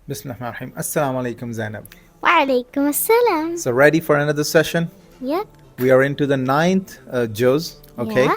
Bismillahirrahmanirrahim. Assalamu alaikum, Zainab. Walaikum assalam. So, ready for another session? Yep. We are into the ninth juz. Okay. Yeah.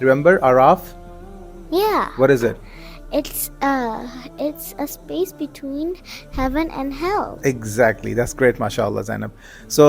Remember Araf? Yeah. What is it? It's a space between heaven and hell. Exactly. That's great, mashallah, Zainab. So,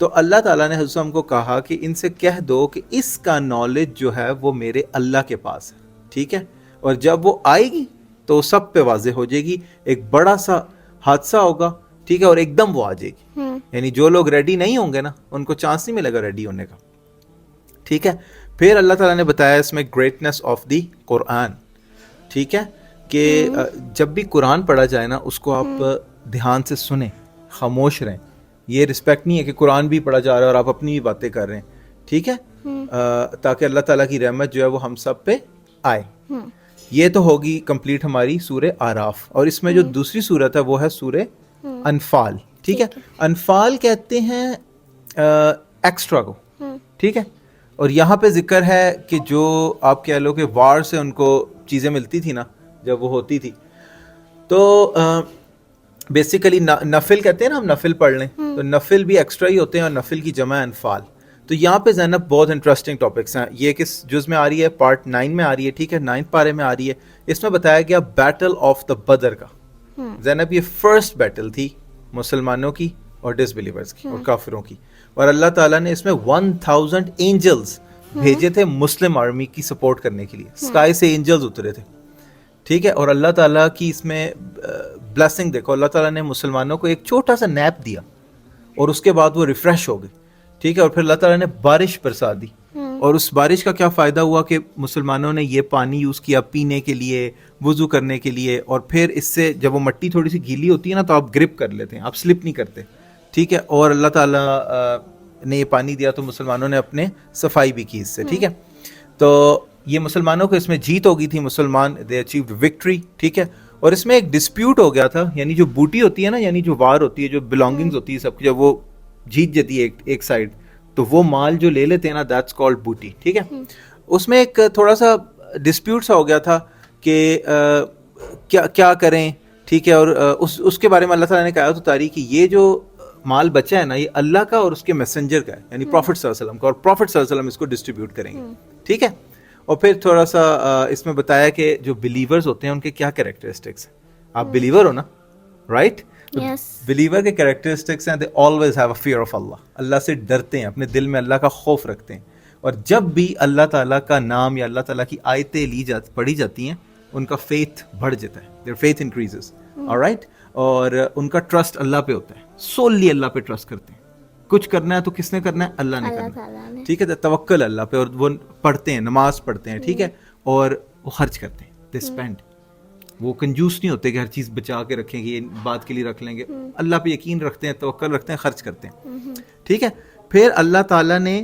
تو اللہ تعالیٰ نے حضرت کو کہا کہ ان سے کہہ دو کہ اس کا نالج جو ہے وہ میرے اللہ کے پاس ہے, ٹھیک ہے, اور جب وہ آئے گی تو سب پہ واضح ہو جائے گی, ایک بڑا سا حادثہ ہوگا, ٹھیک ہے, اور ایک دم وہ آ جائے گی. یعنی جو لوگ ریڈی نہیں ہوں گے نا ان کو چانس نہیں ملے گا ریڈی ہونے کا, ٹھیک ہے. پھر اللہ تعالیٰ نے بتایا اس میں گریٹنس آف دی قرآن, ٹھیک ہے, کہ جب بھی قرآن پڑھا جائے نا اس کو آپ دھیان سے سنیں, خاموش رہیں. یہ رسپیکٹ نہیں ہے کہ قرآن بھی پڑھا جا رہا ہے اور آپ اپنی بھی باتیں کر رہے ہیں, ٹھیک ہے, تاکہ اللہ تعالیٰ کی رحمت جو ہے وہ ہم سب پہ آئے. یہ تو ہوگی کمپلیٹ ہماری سورہ آراف, اور اس میں جو دوسری سورت ہے وہ ہے سورہ انفال, ٹھیک ہے. انفال کہتے ہیں ایکسٹرا کو, ٹھیک ہے, اور یہاں پہ ذکر ہے کہ جو آپ کہہ لو کہ وار سے ان کو چیزیں ملتی تھی نا جب وہ ہوتی تھی, تو بیسیکلی نفل کہتے ہیں نا, ہم نفل پڑھ لیں تو نفل بھی ایکسٹرا ہی ہوتے ہیں, اور نفل کی جمع انفال. تو یہاں پہ زینب بہت انٹرسٹنگ ٹاپکس ہیں. یہ کس جز میں آ رہی ہے؟ پارٹ 9 میں آ رہی ہے, ٹھیک ہے, 9 پارے میں آ رہی ہے. اس میں بتایا گیا بیٹل آف دا بدر کا. زینب یہ فرسٹ بیٹل تھی مسلمانوں کی اور ڈس بلیورز کی اور کافروں کی, اور اللہ تعالیٰ نے اس میں 1000 اینجلز بھیجے تھے مسلم آرمی کی سپورٹ کرنے کے لیے. اسکائی سے اینجلز اترے تھے, ٹھیک ہے, اور اللہ تعالیٰ کی اس میں بلیسنگ دیکھو, اللہ تعالیٰ نے مسلمانوں کو ایک چھوٹا سا نیپ دیا اور اس کے بعد وہ ریفریش ہو گئے, ٹھیک ہے, اور پھر اللہ تعالیٰ نے بارش برسا دی, اور اس بارش کا کیا فائدہ ہوا کہ مسلمانوں نے یہ پانی یوز کیا پینے کے لیے, وضو کرنے کے لیے, اور پھر اس سے جب وہ مٹی تھوڑی سی گیلی ہوتی ہے نا تو آپ گرپ کر لیتے ہیں, آپ سلپ نہیں کرتے, ٹھیک ہے, اور اللہ تعالیٰ نے یہ پانی دیا تو مسلمانوں نے اپنے صفائی بھی کی اس سے, ٹھیک ہے. تو یہ مسلمانوں کو اس میں جیت ہو گئی تھی, مسلمان دے اچیوڈ وکٹری, ٹھیک ہے. اور اس میں ایک ڈسپیوٹ ہو گیا تھا, یعنی جو بوٹی ہوتی ہے نا, یعنی جو وار ہوتی ہے, جو بلانگنگز ہوتی ہے سب کی, جب وہ جیت جاتی ہے ایک سائڈ تو وہ مال جو لے لیتے ہیں نا, دیٹس کالڈ بوٹی, ٹھیک ہے. اس میں ایک تھوڑا سا ڈسپیوٹ سا ہو گیا تھا کہ کیا کریں, ٹھیک ہے, اور اس کے بارے میں اللہ تعالیٰ نے کہا تو تاریخ کہ یہ جو مال بچا ہے نا یہ اللہ کا اور اس کے میسنجر کا ہے, یعنی پروفٹ صلی اللہ علیہ وسلم کا, اور پروفٹ صلی اللہ علیہ وسلم اس کو ڈسٹریبیوٹ کریں گے, ٹھیک ہے. اور پھر تھوڑا سا اس میں بتایا کہ جو بلیورز ہوتے ہیں ان کے کیا کریکٹرسٹکس ہیں. آپ بلیور ہو نا, رائٹ؟ بلیور کے کریکٹرسٹکس ہیں, they always have a fear of Allah, Allah سے ڈرتے ہیں, اپنے دل میں اللہ کا خوف رکھتے ہیں, اور جب بھی اللہ تعالیٰ کا نام یا اللہ تعالیٰ کی آیتیں پڑھی جاتی ہیں ان کا فیتھ بڑھ جاتا ہے, their faith increases, alright, اور ان کا ٹرسٹ اللہ پہ ہوتا ہے, سوللی اللہ پہ ٹرسٹ کرتے ہیں. کچھ کرنا ہے تو کس نے کرنا ہے؟ اللہ نے کرنا ہے, ٹھیک ہے, توکل اللہ پہ, اور وہ پڑھتے ہیں, نماز پڑھتے ہیں, ٹھیک ہے, اور وہ خرچ کرتے ہیں, دے اسپینڈ. وہ کنجوس نہیں ہوتے کہ ہر چیز بچا کے رکھیں گے, یہ بات کے لیے رکھ لیں گے, اللہ پہ یقین رکھتے ہیں, توکل رکھتے ہیں, خرچ کرتے ہیں, ٹھیک ہے. پھر اللہ تعالیٰ نے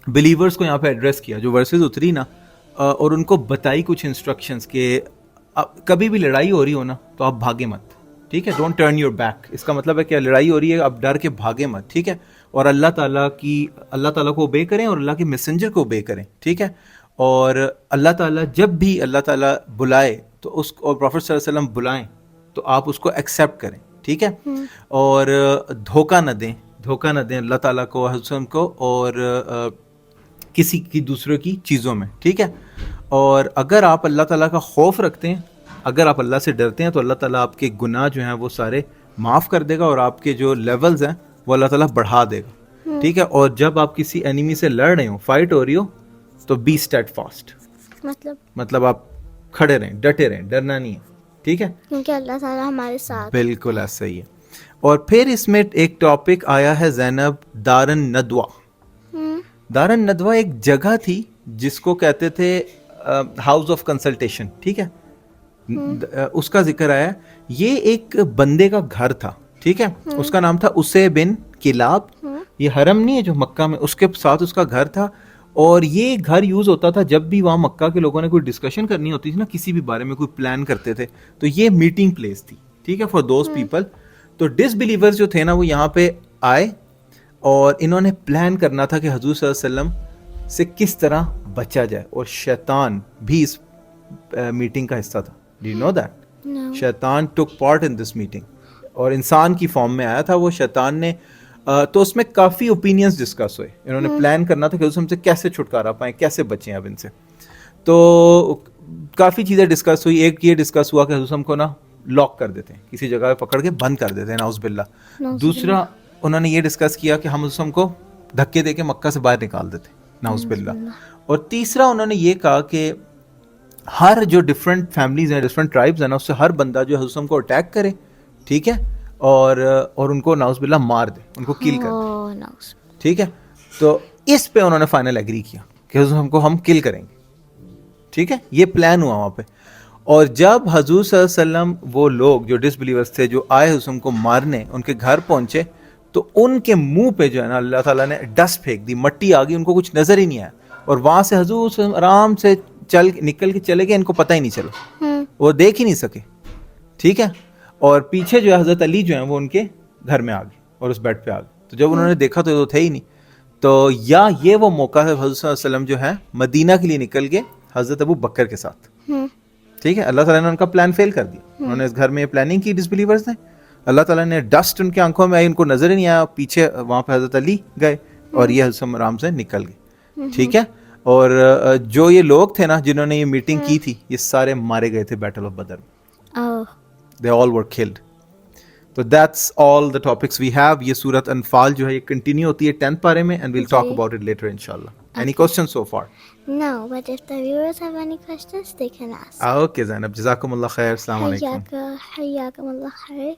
بلیورز کو یہاں پہ ایڈریس کیا, جو ورسز اتری نا, اور ان کو بتائی کچھ انسٹرکشنز کہ کبھی بھی لڑائی ہو رہی ہو نا تو آپ بھاگے مت, ٹھیک ہے, ڈونٹ ٹرن یور بیک. اس کا مطلب ہے کہ لڑائی ہو رہی ہے آپ ڈر کے بھاگے مت, ٹھیک ہے, اور اللہ تعالیٰ کو اوبے کریں اور اللہ کے میسنجر کو اوبے کریں, ٹھیک ہے. اور اللہ تعالیٰ جب بھی اللہ تعالیٰ بلائے تو اس اور پروفٹ صلی اللہ علیہ وسلم بلائیں تو آپ اس کو ایکسیپٹ کریں, ٹھیک ہے, اور دھوکہ نہ دیں اللہ تعالیٰ کو, حضرت کو, اور کسی کی دوسرے کی چیزوں میں, ٹھیک ہے. اور اگر آپ اللہ تعالیٰ کا خوف رکھتے ہیں, اگر آپ اللہ سے ڈرتے ہیں تو اللہ تعالیٰ آپ کے گناہ جو ہیں وہ سارے معاف کر دے گا, اور آپ کے جو لیولز ہیں وہ اللہ تعالیٰ بڑھا دے گا, ٹھیک ہے. اور جب آپ کسی اینیمی سے لڑ رہے ہو, فائٹ ہو رہی ہو, تو بی اسٹیڈ فاسٹ, مطلب آپ کھڑے رہیں, ڈٹے رہیں, ڈرنا نہیں ہے, ٹھیک ہے, کیونکہ اللہ تعالیٰ ہمارے ساتھ. بالکل ایسا ہی ہے. اور پھر اس میں ایک ٹاپک آیا ہے زینب, دارن ندوہ. دارن ندوہ ایک جگہ تھی جس کو کہتے تھے ہاؤس آف کنسلٹیشن, ٹھیک ہے. اس کا ذکر آیا, یہ ایک بندے کا گھر تھا, ٹھیک ہے, اس کا نام تھا اسے بن کلاب. یہ حرم نہیں ہے جو مکہ میں, اس کے ساتھ اس کا گھر تھا, اور یہ گھر یوز ہوتا تھا جب بھی وہاں مکہ کے لوگوں نے کوئی ڈسکشن کرنی ہوتی تھی نا, کسی بھی بارے میں کوئی پلان کرتے تھے, تو یہ میٹنگ پلیس تھی, ٹھیک ہے, فار دوز پیپل. تو ڈس بلیورز جو تھے نا وہ یہاں پہ آئے, اور انہوں نے پلان کرنا تھا کہ حضور صلی اللہ علیہ وسلم سے کس طرح بچا جائے, اور شیطان بھی اس میٹنگ کا حصہ تھا. Do you know that? شیطان took part in this meeting, اور انسان کی فارم میں آیا تھا وہ شیطان نے. تو اس میں کافی اوپینینز ڈسکس ہوئے, انہوں نے پلان کرنا تھا کہ ہم سے کیسے چھٹکارا پائیں, کیسے بچیں اب ان سے. تو کافی چیزیں ڈسکس ہوئی. ایک یہ ڈسکس ہوا کہ ہم کو نا لاک کر دیتے ہیں, کسی جگہ پہ پکڑ کے بند کر دیتے ہیں, نعوذ باللہ. دوسرا انہوں نے یہ ڈسکس کیا کہ ہم حضرت کو دھکے دے کے مکہ سے باہر نکال دیتے، نعوذ باللہ. اور تیسرا انہوں نے یہ کہا کہ ہر جو ڈفرینٹ فیملیز ہیں، ڈفرینٹ ٹرائبز ہیں نا، اس سے ہر بندہ جو ہے حضرت کو اٹیک کرے، ٹھیک ہے، اور ان کو نعوذ باللہ مار دے، ان کو کل کر دے، ٹھیک ہے. تو اس پہ انہوں نے فائنل ایگری کیا کہ حضرت کو ہم کل کریں گے، ٹھیک ہے. یہ پلان ہوا وہاں پہ. اور جب حضور صلی اللہ علیہ وسلم وہ لوگ جو ڈس بلیورس تھے جو آئے حضرت کو مارنے، ان کے گھر پہنچے تو ان کے منہ پہ جو ہے نا اللہ تعالیٰ نے ڈسٹ پھینک دی، مٹی آ گئی، ان کو کچھ نظر ہی نہیں آیا. اور وہاں سے حضور صلی اللہ علیہ وسلم آرام سے نکل کے چلے گئے، ان کو پتہ ہی نہیں چلا، وہ دیکھ ہی نہیں سکے، ٹھیک ہے. اور پیچھے جو ہے حضرت علی جو ہیں وہ ان کے گھر میں آ گئے اور اس بیڈ پہ آ گئے. تو جب انہوں نے دیکھا تو تھے ہی نہیں. تو یا یہ وہ موقع ہے حضرت صلی اللہ علیہ وسلم جو ہے مدینہ کے لیے نکل گئے حضرت ابو بکر کے ساتھ، ٹھیک ہے. اللہ تعالیٰ نے ان کا پلان فیل کر دیا. انہوں نے اس گھر میں یہ پلاننگ کی ڈس بلیورز نے، اللہ تعالیٰ نے ڈسٹ ان کی آنکھوں میں آئی، ان کو نظر ہی نہیں آیا. پیچھے وہاں پہ حضرت علی گئے اور یہ حضرت آرام سے نکل گئے، ٹھیک ہے. اور جو یہ لوگ تھے نا جنہوں نے یہ میٹنگ کی تھی، یہ سارے مارے گئے تھے بیٹل آف بدر میں. They all were killed. So that's all the topics we have. یہ سورت انفال جو ہے یہ کنٹینیو ہوتی ہے 10th پارے میں and we'll talk about it later inshallah. Any questions so far? No, but if the viewers have any questions, they can ask. Okay Zainab, جزاکم اللہ خیر. السلام علیکم. حیاکم اللہ خیر.